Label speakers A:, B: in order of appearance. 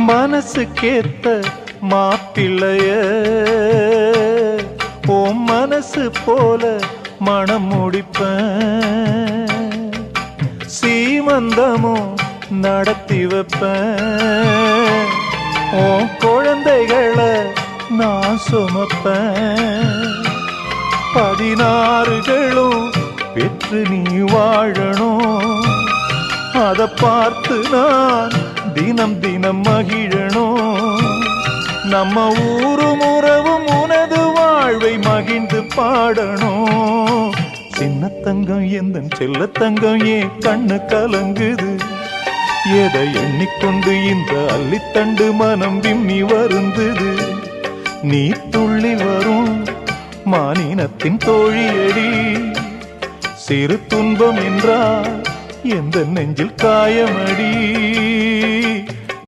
A: மனசுக்கேத்த மாப்பிள்ளைய ஓ மனசு போல மனம் முடிப்பேன், சீமந்தமும் நடத்தி வைப்பேன், ஓ குழந்தைகளை நான் சுமப்பேன், 16களும் பெற்று நீ வாழணும், அதை பார்த்து நான் தினம் தினம் மகிழணும், நம்ம ஊரும் உறவும் உனது வாழ்வை மகிழ்ந்து பாடணும். சின்ன தங்கம் எந்த செல்ல தங்கம் ஏன் கண்ணு கலங்குது, எதை எண்ணிக்கொண்டு இந்த அள்ளித்தண்டு மனம் விம்மி வருந்தது, நீ துள்ளி வரும் மானினத்தின் தோழியடி, சிறு துன்பம் என்றால் எந்த நெஞ்சில் காயமடி.